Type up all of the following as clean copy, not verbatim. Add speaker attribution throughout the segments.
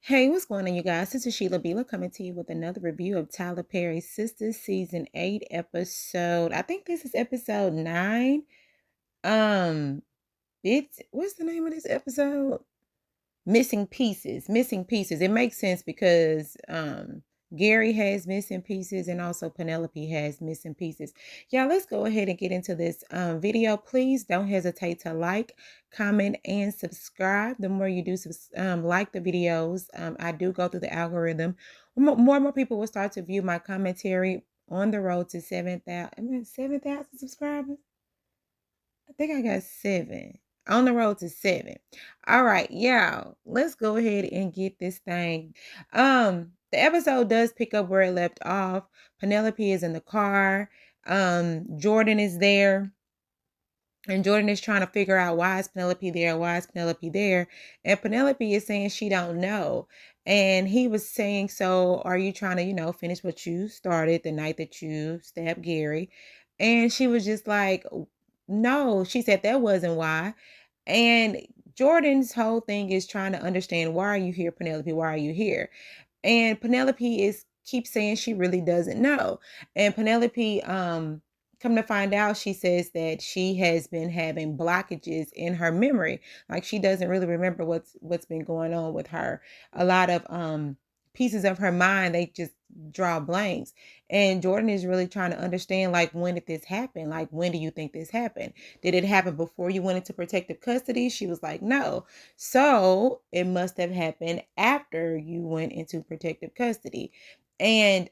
Speaker 1: Hey, what's going on, you guys? This is Sheila Bila coming to you with another review of Tyler Perry's Sistas Season 8 episode. I think this is episode 9. Um, what's the name of this episode? Missing Pieces. Missing Pieces. It makes sense because Gary has missing pieces and also Penelope has missing pieces. Yeah, let's go ahead and get into this video. Please don't hesitate to like, comment, and subscribe. The more you do like the videos, I do go through the algorithm. More and more people will start to view my commentary on the road to 7,000 subscribers. I think I got 7. On the road to 7. All right, y'all. Let's go ahead and get this thing. The episode does pick up where it left off. Penelope is in the car. Jordan is there. And Jordan is trying to figure out why is Penelope there? Why is Penelope there? And Penelope is saying she don't know. And he was saying, so are you trying to, finish what you started the night that you stabbed Gary? And she was just like, no. She said that wasn't why. And Jordan's whole thing is trying to understand, why are you here, Penelope? Why are you here? And Penelope keeps saying she really doesn't know. And Penelope, come to find out, she says that she has been having blockages in her memory. Like she doesn't really remember what's been going on with her. A lot of pieces of her mind, they just draw blanks. And Jordan is really trying to understand, like, when did this happen? Like, when do you think this happened? Did it happen before you went into protective custody? She was like, no. So it must have happened after you went into protective custody. And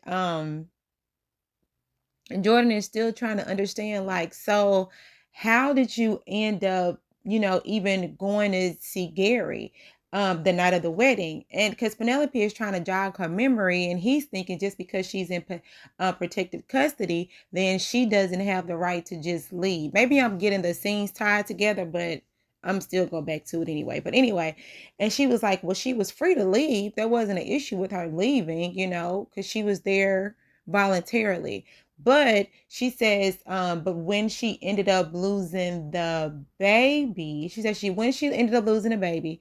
Speaker 1: Jordan is still trying to understand, like, so how did you end up, even going to see Gary the night of the wedding? And because Penelope is trying to jog her memory, and he's thinking just because she's in protective custody, then she doesn't have the right to just leave. Maybe I'm getting the scenes tied together, but I'm still going back to it anyway. But anyway, and she was like, well, she was free to leave. There wasn't an issue with her leaving, because she was there voluntarily. But she says, but when she ended up losing the baby, she said when she ended up losing the baby,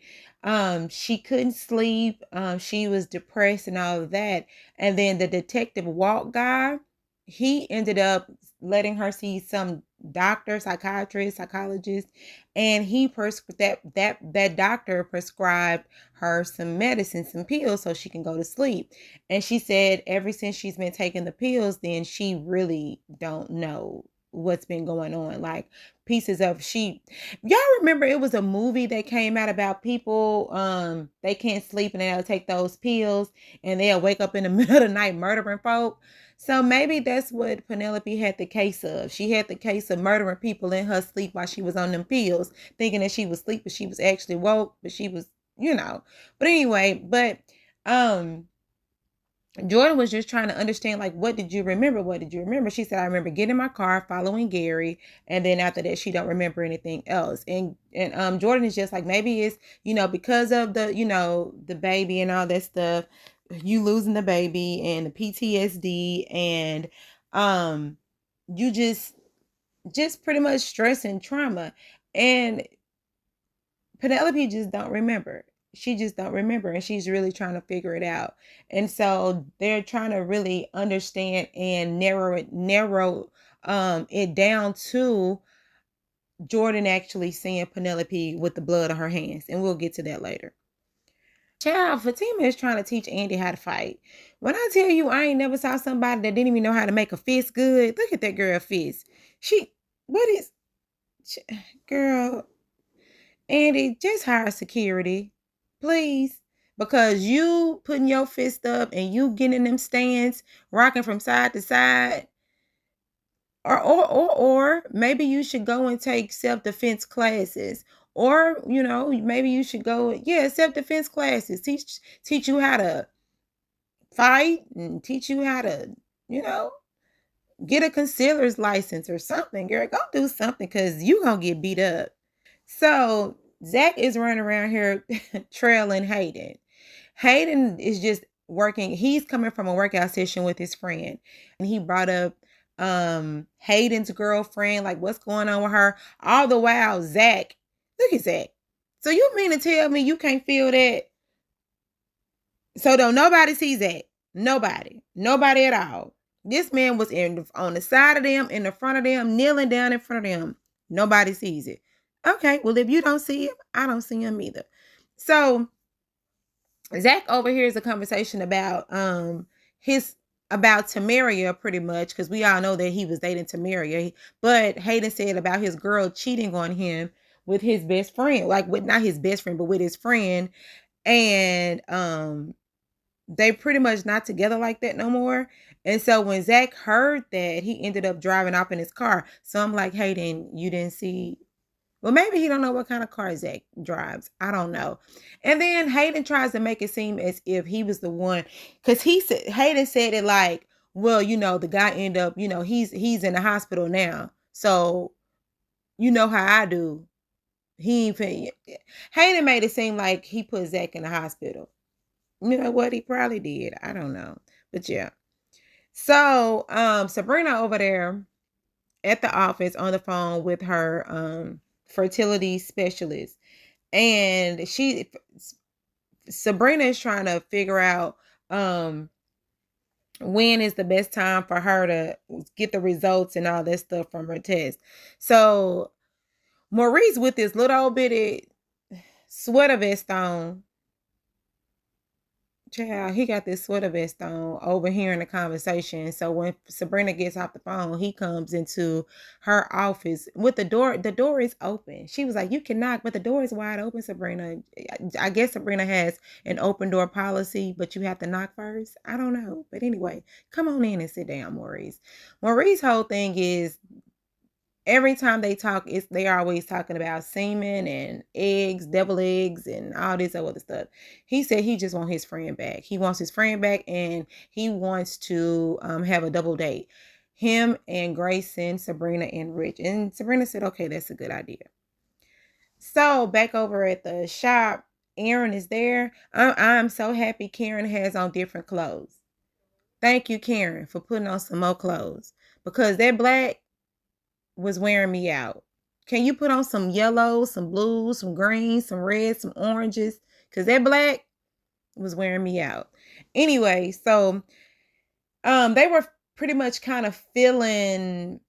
Speaker 1: she couldn't sleep. She was depressed and all of that. And then the detective Walt guy, he ended up letting her see some doctor, psychiatrist, psychologist, and he that doctor prescribed her some medicine, some pills, so she can go to sleep. And she said ever since she's been taking the pills, then she really don't know what's been going on. Like pieces of y'all remember it was a movie that came out about people, they can't sleep and they'll take those pills and they'll wake up in the middle of the night murdering folk. So maybe that's what Penelope had the case of. She had the case of murdering people in her sleep while she was on them pills, thinking that she was asleep, but she was actually woke, but she was, But anyway, Jordan was just trying to understand, like, what did you remember? What did you remember? She said, I remember getting in my car, following Gary, and then after that, she don't remember anything else. And Jordan is just like, maybe it's, because of the baby and all that stuff, you losing the baby and the PTSD, and you just pretty much stress and trauma. And Penelope just don't remember. She just don't remember, and she's really trying to figure it out. And so they're trying to really understand and narrow it down to Jordan actually seeing Penelope with the blood on her hands, and we'll get to that later. Child, Fatima is trying to teach Andi how to fight. When I tell you I ain't never saw somebody that didn't even know how to make a fist good, look at that girl fist. Girl, Andi, just hire security, please. Because you putting your fist up and you getting in them stands, rocking from side to side. Or maybe you should go and take self-defense classes. Or, maybe you should go, self-defense classes. Teach you how to fight and teach you how to, get a concealer's license or something. Girl, go do something because you gonna get beat up. So Zach is running around here trailing Hayden. Hayden is just working. He's coming from a workout session with his friend, and he brought up Hayden's girlfriend, like what's going on with her. All the while, Zach, look at Zach. So you mean to tell me you can't feel that? So don't nobody sees that. Nobody at all. This man was on the side of them, in the front of them, kneeling down in front of them. Nobody sees it. Okay, well, if you don't see him, I don't see him either. So Zach overhears a conversation his about Tamaria, pretty much, because we all know that he was dating Tamaria. But Hayden said about his girl cheating on him with his best friend, like with not his best friend, but with his friend. And they pretty much not together like that no more. And so when Zach heard that, he ended up driving off in his car. So I'm like, Hayden, you didn't see. Well, maybe he don't know what kind of car Zach drives. I don't know. And then Hayden tries to make it seem as if he was the one, because he said Hayden said it like, well, the guy ended up, he's in the hospital now. So you know how I do. He ain't Hayden made it seem like he put Zach in the hospital. You know what? He probably did. I don't know. But yeah. So Sabrina over there at the office on the phone with her fertility specialist. And Sabrina is trying to figure out when is the best time for her to get the results and all that stuff from her test. So Maurice, with this little old bitty sweater vest on, child, he got this sweater vest on, overhearing the conversation. So when Sabrina gets off the phone, he comes into her office with the door. The door is open. She was like, "You can knock, but the door is wide open, Sabrina." I guess Sabrina has an open door policy, but you have to knock first. I don't know. But anyway, come on in and sit down, Maurice. Maurice's whole thing is, every time they talk, they're always talking about semen and eggs, devil eggs, and all this other stuff. He said he just wants his friend back. He wants his friend back, and he wants to have a double date. Him and Grayson, Sabrina, and Rich. And Sabrina said, okay, that's a good idea. So back over at the shop, Aaron is there. I'm so happy Karen has on different clothes. Thank you, Karen, for putting on some more clothes, because that black was wearing me out. Can you put on some yellows, some blues, some greens, some reds, some oranges? Because that black was wearing me out. Anyway, so they were pretty much kind of filling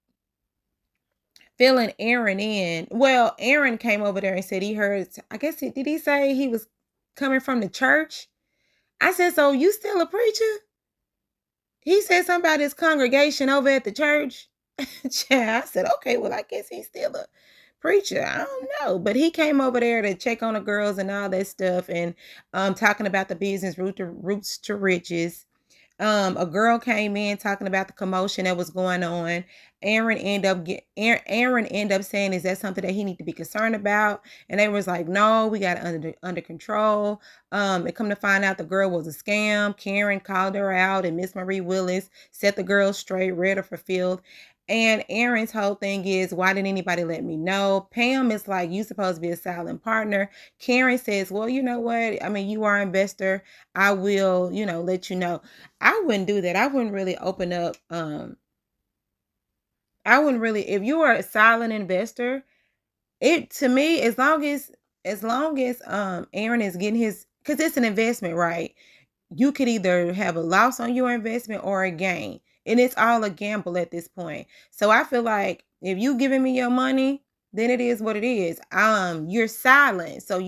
Speaker 1: Aaron in. Well, Aaron came over there and said he heard, I guess, did he say he was coming from the church? I said, so you still a preacher? He said something about his congregation over at the church. I said, okay, well, I guess he's still a preacher. I don't know. But he came over there to check on the girls and all that stuff, and talking about the business roots to riches. A girl came in talking about the commotion that was going on. Aaron ended up saying, is that something that he need to be concerned about? And they was like, no, we got it under control. It come to find out the girl was a scam. Karen called her out, and Miss Marie Willis set the girl straight, read her for field. And Aaron's whole thing is, why didn't anybody let me know? Pam is like, you supposed to be a silent partner. Karen says, well, you know what? I mean, you are an investor. I will, let you know. I wouldn't do that. I wouldn't really open up. I wouldn't really, if you are a silent investor, to me, as long as Aaron is getting his, because it's an investment, right? You could either have a loss on your investment or a gain. And it's all a gamble at this point. So I feel like if you giving me your money, then it is what it is. You're silent. So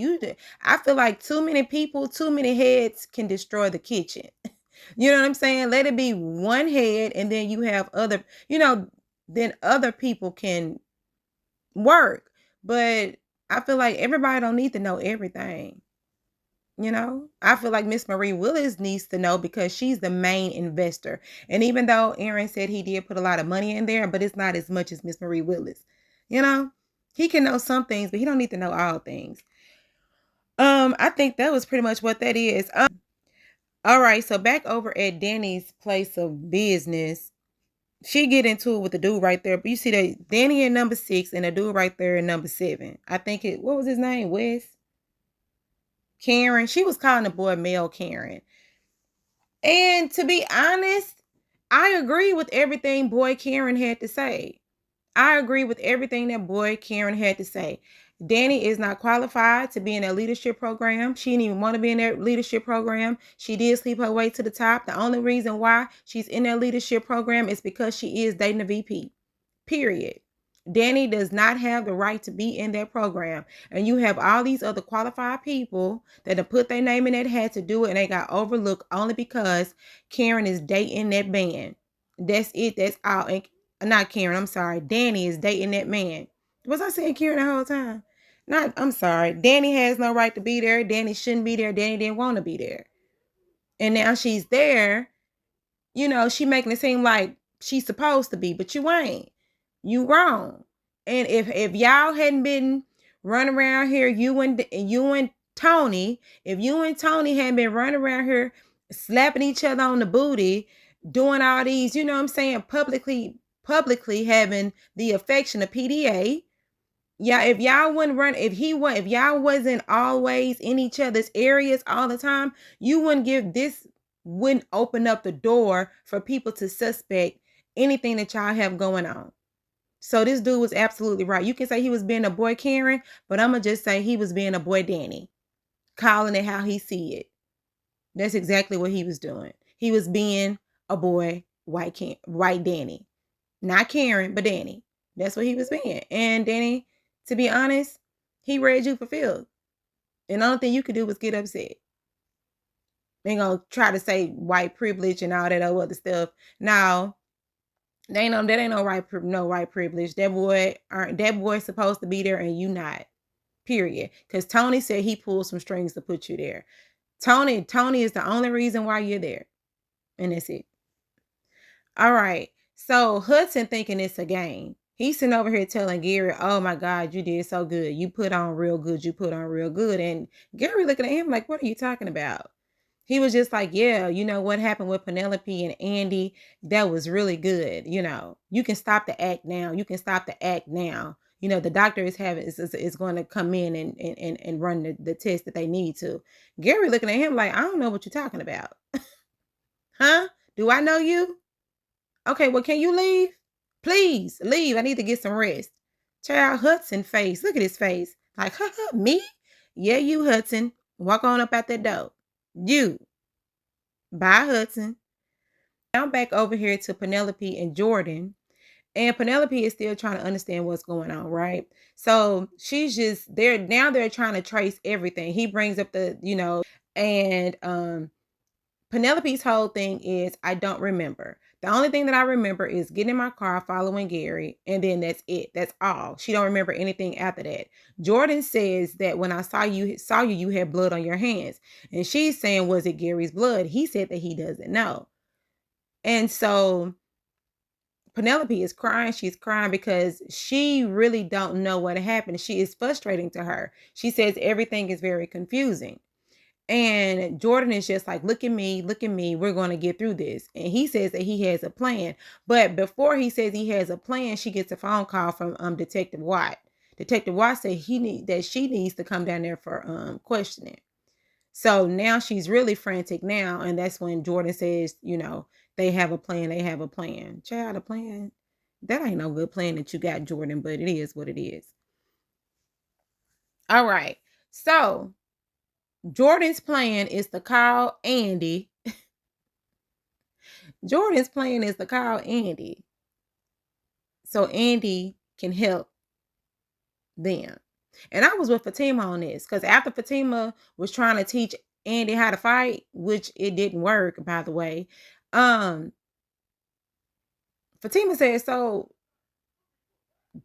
Speaker 1: I feel like too many people, too many heads can destroy the kitchen. You know what I'm saying? Let it be one head, and then you have then other people can work. But I feel like everybody don't need to know everything. I feel like Miss Marie Willis needs to know, because she's the main investor. And even though Aaron said he did put a lot of money in there, but it's not as much as Miss Marie Willis. He can know some things, but he don't need to know all things. I think that was pretty much what that is. All right, so back over at Danny's place of business, she get into it with the dude right there. But you see that Danny in number 6 and the dude right there in number 7. I think what was his name? Wes? Karen. She was calling the boy Mel Karen. And to be honest, I agree with everything boy Karen had to say. I agree with everything that boy Karen had to say. Danny is not qualified to be in that leadership program. She didn't even want to be in that leadership program. She did sleep her way to the top. The only reason why she's in that leadership program is because she is dating a VP. Period. Danny does not have the right to be in that program. And you have all these other qualified people that have put their name in that hat to do it, and they got overlooked only because Karen is dating that man. That's it. That's all. And not Karen, I'm sorry. Danny is dating that man. Was I saying Karen the whole time? Not, I'm sorry. Danny has no right to be there. Danny shouldn't be there. Danny didn't want to be there. And now she's there. You know, she making it seem like she's supposed to be, but you ain't. You wrong. And if y'all hadn't been running around here, you and Tony, if you and Tony hadn't been running around here slapping each other on the booty, doing all these, you know what I'm saying, publicly having the affection of PDA. Yeah, if y'all wouldn't run, if y'all wasn't always in each other's areas all the time, you wouldn't open up the door for people to suspect anything that y'all have going on. So this dude was absolutely right. You can say he was being a boy Karen, but I'm gonna just say he was being a boy Danny, calling it how he see it. That's exactly what he was doing. He was being a boy white Danny, not Karen, but Danny. That's what he was being. And Danny, to be honest, he read you for filth. And the only thing you could do was get upset. Ain't gonna try to say white privilege and all that other stuff. Now, that ain't no white privilege. That boy's supposed to be there and you not. Period. Because Tony said he pulled some strings to put you there. Tony is the only reason why you're there. And that's it. All right. So Hudson thinking it's a game. He's sitting over here telling Gary, oh my God, you did so good. You put on real good. You put on real good. And Gary looking at him like, what are you talking about? He was just like, yeah, you know what happened with Penelope and Andi? That was really good. You know, you can stop the act now. You can stop the act now. You know, the doctor is going to come in and run the test that they need to. Gary looking at him like, I don't know what you're talking about. Huh? Do I know you? Okay, well, can you leave? Please leave. I need to get some rest. Child, Hudson face. Look at his face. Like, me? Yeah, you, Hudson. Walk on up out that door. You. Bye, Hudson. Now back over here to Penelope and Jordan. And Penelope is still trying to understand what's going on, right? So she's just they're trying to trace everything. He brings up and Penelope's whole thing is, I don't remember. The only thing that I remember is getting in my car, following Gary, and then that's it. That's all. She don't remember anything after that. Jordan says that when I saw you, you had blood on your hands. And she's saying, was it Gary's blood? He said that he doesn't know. And so Penelope is crying. She's crying because she really don't know what happened. She is frustrating to her. She says everything is very confusing. And Jordan is just like, look at me, we're going to get through this. And he says that he has a plan. But before he says he has a plan, she gets a phone call from Detective Watt. Detective Watt said she needs to come down there for questioning. So now she's really frantic now. And that's when Jordan says, they have a plan. Child, a plan? That ain't no good plan that you got, Jordan, but it is what it is. All right. So Jordan's plan is to call Andi. Jordan's plan is to call Andi so Andi can help them. And I was with Fatima on this because after Fatima was trying to teach Andi how to fight, which it didn't work, by the way, Fatima said, so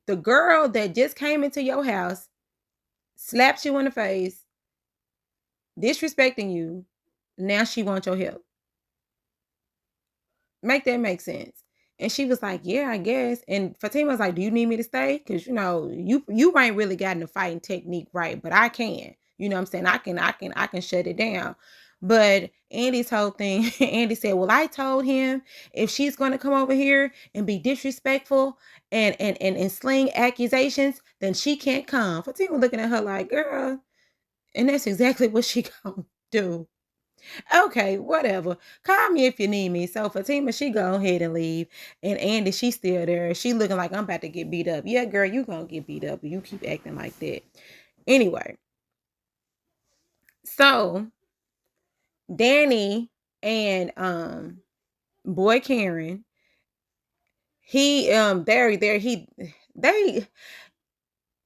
Speaker 1: the girl that just came into your house, slapped you in the face, disrespecting you, now she wants your help. Make that make sense. And she was like, yeah, I guess. And Fatima was like, do you need me to stay? Because, you ain't really gotten the fighting technique right, but I can. You know what I'm saying? I can shut it down. But Andi's whole thing, Andi said, well, I told him if she's going to come over here and be disrespectful and sling accusations, then she can't come. Fatima looking at her like, girl. And that's exactly what she gonna do. Okay, whatever. Call me if you need me. So Fatima, she go ahead and leave. And Andi, she's still there. She looking like I'm about to get beat up. Yeah, girl, you gonna get beat up. You keep acting like that. Anyway, so Danny and boy Karen, he there he they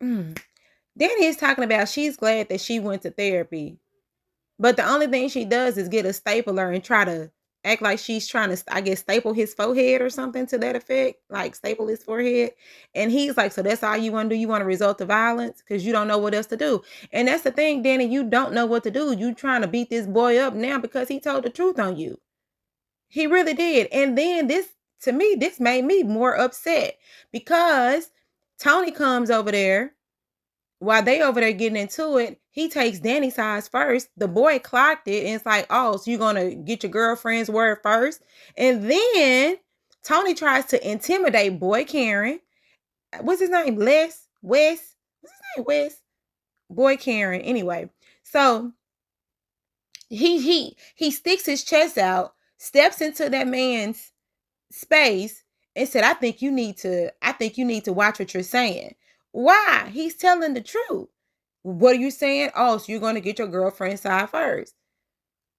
Speaker 1: Danny is talking about she's glad that she went to therapy. But the only thing she does is get a stapler and try to act like she's trying to, I guess, staple his forehead or something to that effect, like staple his forehead. And he's like, so that's all you want to do? You want to resort to violence because you don't know what else to do. And that's the thing, Danny, you don't know what to do. You trying to beat this boy up now because he told the truth on you. He really did. And then to me, this made me more upset because Tony comes over there while they over there getting into it. He takes Danny's size first. The boy clocked it and it's like, oh, so you're gonna get your girlfriend's word first. And then Tony tries to intimidate boy Karen. What's his name? Wes. What's his name? Wes. Boy Karen. Anyway, so he sticks his chest out, steps into that man's space, and said, I think you need to watch what you're saying. Why? He's telling the truth. What are you saying? Oh, so you're going to get your girlfriend's side first.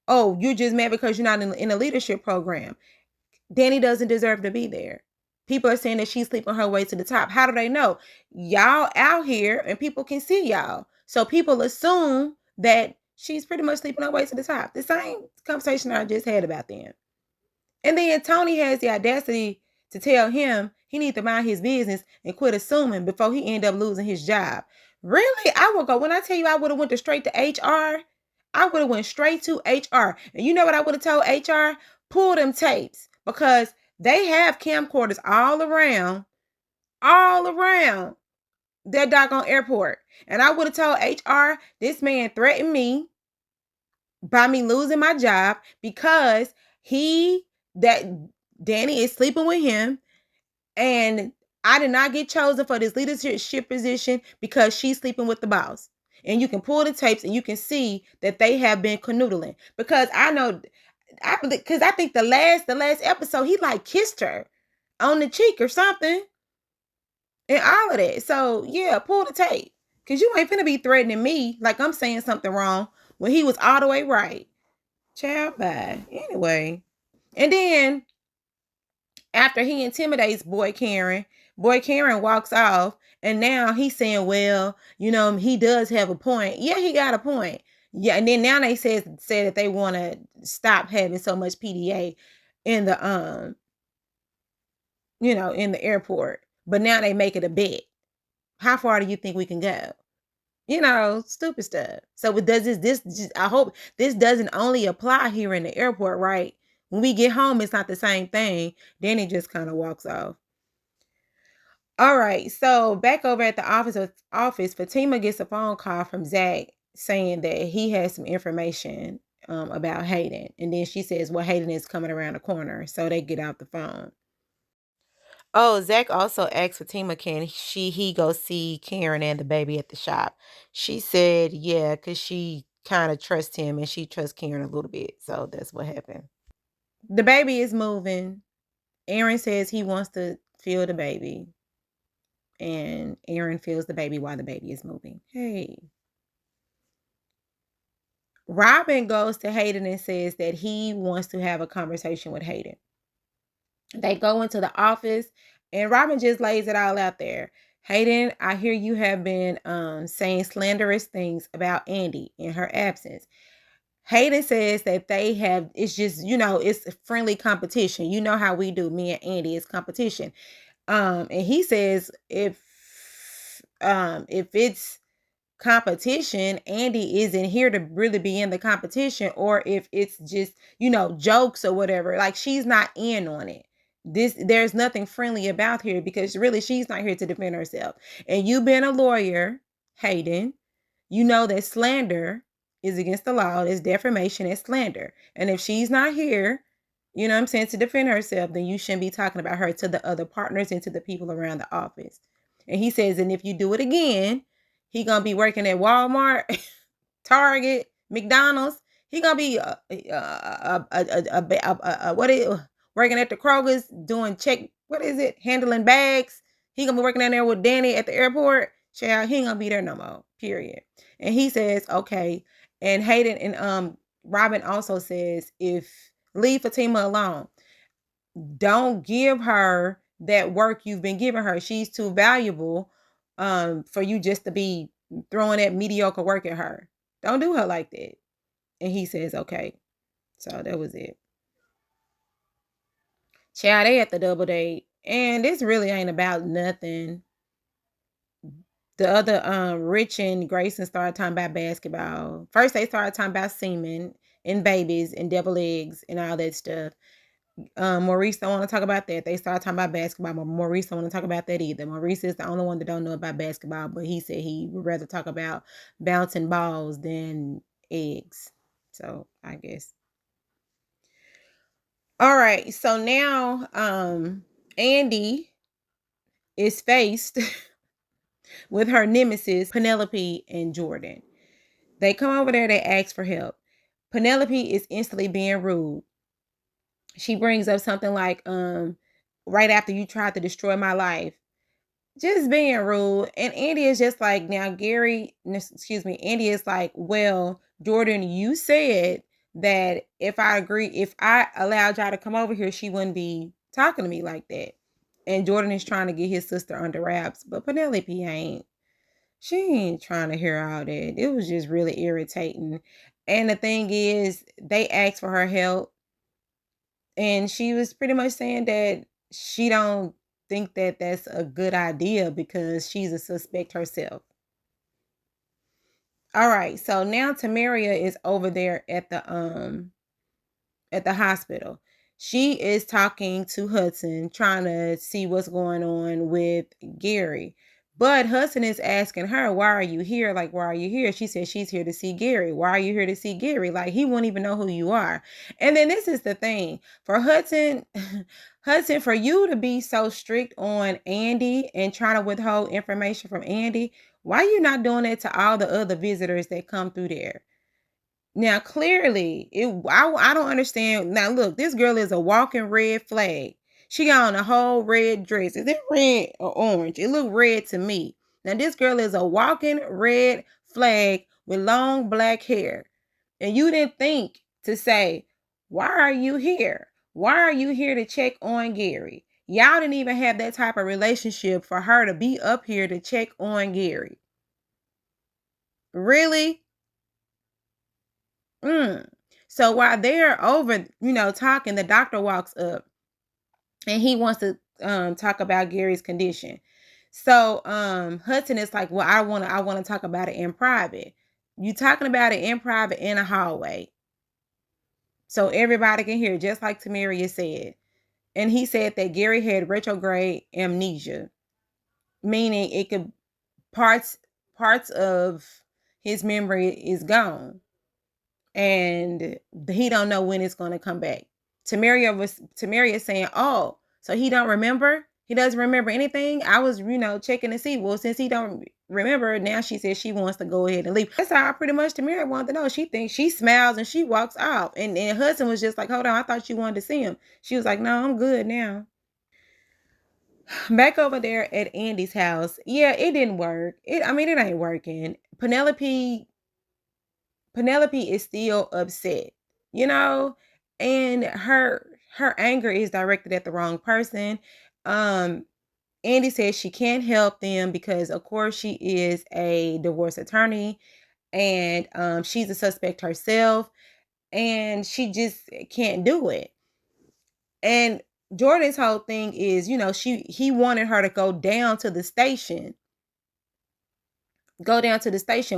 Speaker 1: Oh, you're just mad because you're not in a leadership program. Danny doesn't deserve to be there. People are saying that she's sleeping her way to the top. How do they know? Y'all out here and people can see y'all. So people assume that she's pretty much sleeping her way to the top. The same conversation I just had about them. And then Tony has the audacity to tell him he needs to mind his business and quit assuming before he end up losing his job. Really? I would go, when I tell you I would have went straight to HR, I would have went straight to HR. And you know what I would have told HR? Pull them tapes because they have camcorders all around that doggone airport. And I would have told HR, this man threatened me by me losing my job because that Danny is sleeping with him, and I did not get chosen for this leadership position because she's sleeping with the boss. And you can pull the tapes and you can see that they have been canoodling because I think the last episode he like kissed her on the cheek or something and all of that. So yeah, pull the tape because you ain't finna be threatening me like I'm saying something wrong when he was all the way right. Child, bye. Anyway, and then after he intimidates boy Karen walks off, and now he's saying, well, he does have a point. Yeah, he got a point. Yeah, and then now they say that they want to stop having so much PDA in the in the airport. But now they make it a bet. How far do you think we can go? Stupid stuff. So it does this I hope this doesn't only apply here in the airport, right? When we get home, it's not the same thing. Then it just kind of walks off. All right. So back over at the office, Fatima gets a phone call from Zach saying that he has some information about Hayden. And then she says, well, Hayden is coming around the corner. So they get out the phone. Oh, Zach also asked Fatima, can he go see Karen and the baby at the shop? She said, yeah, because she kind of trusts him and she trusts Karen a little bit. So that's what happened. The baby is moving. Aaron says he wants to feel the baby. And Aaron feels the baby while the baby is moving. Hey. Robin goes to Hayden and says that he wants to have a conversation with Hayden. They go into the office and Robin just lays it all out there. Hayden, I hear you have been saying slanderous things about Andi in her absence. Hayden says that it's just, it's a friendly competition. You know how we do, me and Andi, it's competition. And he says if it's competition, Andi isn't here to really be in the competition, or if it's just, jokes or whatever, like she's not in on it. There's nothing friendly about here because really she's not here to defend herself. And you being a lawyer, Hayden, you know that slander is against the law. It's defamation and slander. And if she's not here, to defend herself, then you shouldn't be talking about her to the other partners and to the people around the office. And he says, and if you do it again, he gonna be working at Walmart, Target, McDonald's. He gonna be what is working at the Kroger's doing what is it, handling bags. He gonna be working down there with Danny at the airport. Child, he ain't gonna be there no more. Period. And he says, okay. And Hayden and Robin also says, if leave Fatima alone. Don't give her that work you've been giving her. She's too valuable for you just to be throwing that mediocre work at her. Don't do her like that. And he says, okay. So that was it. Child, they at the double date. And this really ain't about nothing. The other Rich and Grayson started talking about basketball. First they started talking about semen and babies and devil eggs and all that stuff. Maurice don't want to talk about that. They started talking about basketball, but Maurice don't want to talk about that either. Maurice is the only one that don't know about basketball, but he said he would rather talk about bouncing balls than eggs. So I guess. All right. So now Andi is faced with her nemesis, Penelope and Jordan. They come over there, they ask for help. Penelope is instantly being rude. She brings up something like, right after you tried to destroy my life. Just being rude. And Andi is just like, now Andi is like, well, Jordan, you said that if I allowed y'all to come over here, she wouldn't be talking to me like that. And Jordan is trying to get his sister under wraps, but Penelope ain't. She ain't trying to hear all that. It was just really irritating. And the thing is, they asked for her help. And she was pretty much saying that she don't think that that's a good idea because she's a suspect herself. All right, so now Tamaria is over there at the hospital. She is talking to Hudson, trying to see what's going on with Gary. But Hudson is asking her, why are you here? Like, why are you here? She says she's here to see Gary. Why are you here to see Gary? Like, he won't even know who you are. And then this is the thing. For Hudson, for you to be so strict on Andi and trying to withhold information from Andi, why are you not doing that to all the other visitors that come through there? Now, clearly, I don't understand. Now, look, this girl is a walking red flag. She got on a whole red dress. Is it red or orange? It looked red to me. Now, this girl is a walking red flag with long black hair. And you didn't think to say, why are you here? Why are you here to check on Gary? Y'all didn't even have that type of relationship for her to be up here to check on Gary. Really? So while they're over, talking, the doctor walks up and he wants to talk about Gary's condition. So Hudson is like, well, I want to talk about it in private. You talking about it in private in a hallway, so everybody can hear, just like Tamaria said. And he said that Gary had retrograde amnesia, meaning it could parts of his memory is gone. And he don't know when it's going to come back. Tamaria saying, oh, so he don't remember? He doesn't remember anything? I was, checking to see. Well, since he don't remember, now she says she wants to go ahead and leave. That's how pretty much Tamaria wanted to know. She thinks, she smiles and she walks off. And Hudson was just like, hold on, I thought you wanted to see him. She was like, no, I'm good now. Back over there at Andi's house. Yeah, it didn't work. It ain't working. Penelope is still upset, and her anger is directed at the wrong person. Andi says she can't help them because, of course, she is a divorce attorney and she's a suspect herself and she just can't do it. And Jordan's whole thing is, he wanted her to go down to the station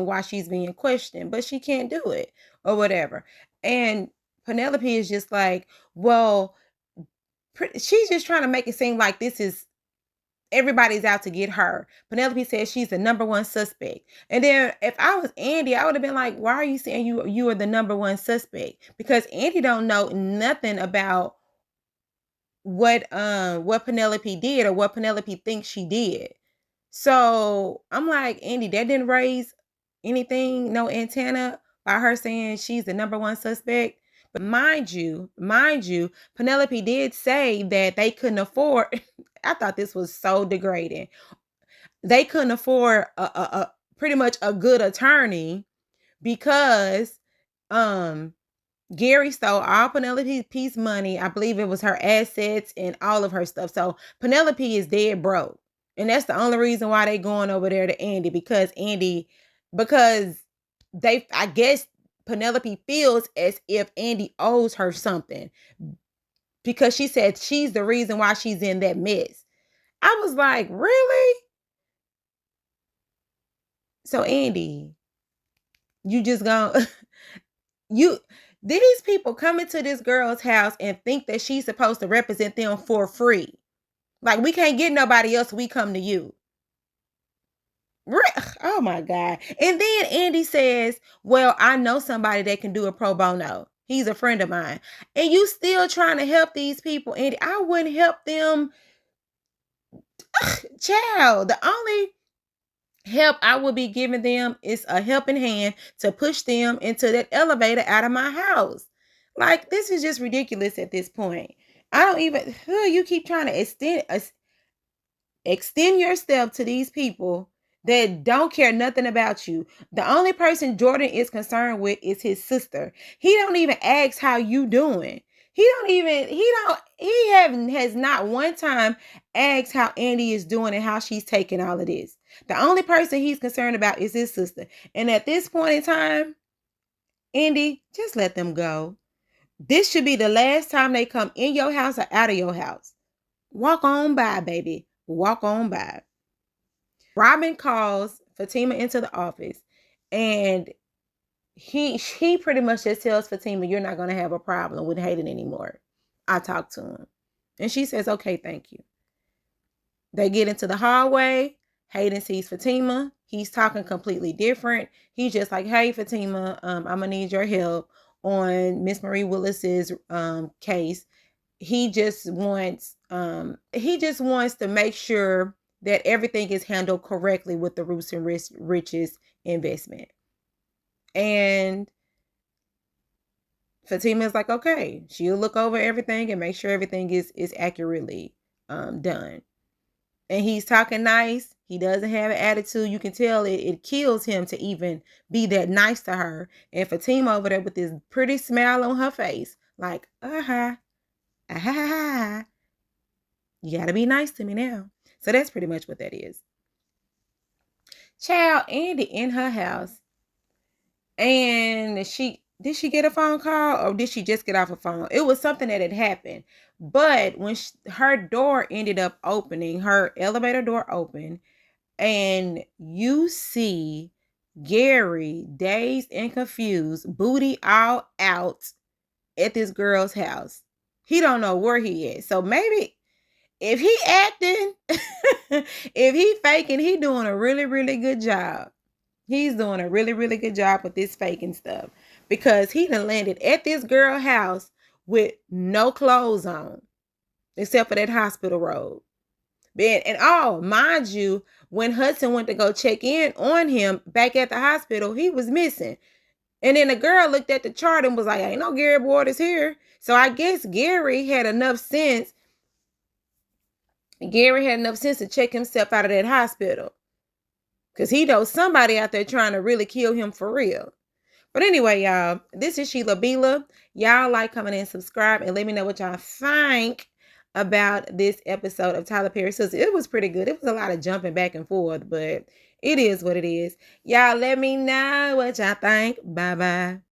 Speaker 1: while she's being questioned, but she can't do it or whatever. And Penelope is just like, well, she's just trying to make it seem like this is everybody's out to get her. Penelope says she's the number one suspect. And then if I was Andi, I would have been like, why are you saying you are the number one suspect? Because Andi don't know nothing about what Penelope did or what Penelope thinks she did. So I'm like, Andi, that didn't raise anything, no antenna by her saying she's the number one suspect. But mind you, Penelope did say that they couldn't afford. I thought this was so degrading. They couldn't afford a pretty much a good attorney because Gary stole all Penelope's money. I believe it was her assets and all of her stuff. So Penelope is dead broke. And that's the only reason why they going over there to Andi, because I guess Penelope feels as if Andi owes her something because she said she's the reason why she's in that mess. I was like, really? So Andi, you just gonna these people come into this girl's house and think that she's supposed to represent them for free. Like, we can't get nobody else, we come to you. Oh my God. And then Andi says, well, I know somebody that can do a pro bono. He's a friend of mine. And you still trying to help these people, Andi. I wouldn't help them. Child, the only help I would be giving them is a helping hand to push them into that elevator out of my house. Like, this is just ridiculous at this point. I don't even, you keep trying to extend yourself to these people that don't care nothing about you. The only person Jordan is concerned with is his sister. He don't even ask how you doing. Has not one time asked how Andi is doing and how she's taking all of this. The only person he's concerned about is his sister. And at this point in time, Andi, just let them go. This should be the last time they come in your house or out of your house. Walk on by, baby. Walk on by. Robin calls Fatima into the office, and he pretty much just tells Fatima, you're not going to have a problem with Hayden anymore. I talked to him. And she says, okay, thank you. They get into the hallway. Hayden sees Fatima. He's talking completely different. He's just like, hey, Fatima, I'm going to need your help on Miss Marie Willis's case. He just wants to make sure that everything is handled correctly with the Roots and Riches investment. And Fatima is like, okay, she'll look over everything and make sure everything is accurately done. And he's talking nice. He doesn't have an attitude. You can tell it kills him to even be that nice to her. And Fatima over there with this pretty smile on her face, like, you gotta be nice to me now. So that's pretty much what that is. Child, Andi in her house. And did she get a phone call or did she just get off a phone? It was something that had happened. But when her door ended up opening, her elevator door opened, and you see Gary, dazed and confused, booty all out at this girl's house. He don't know where he is. So maybe if he acting, if he faking, he doing a really, really good job. He's doing a really, really good job with this faking stuff because he done landed at this girl's house with no clothes on except for that hospital robe. And mind you, when Hudson went to go check in on him back at the hospital, he was missing. And then the girl looked at the chart and was like, ain't no Gary Borders here. So I guess Gary had enough sense. Gary had enough sense to check himself out of that hospital. Because he knows somebody out there trying to really kill him for real. But anyway, y'all, this is Sheila Bila. Y'all like, comment, and subscribe. And let me know what y'all think about this episode of Tyler Perry Sistas. It was pretty good. It was a lot of jumping back and forth, but it is what it is. Y'all let me know what y'all think. Bye-bye.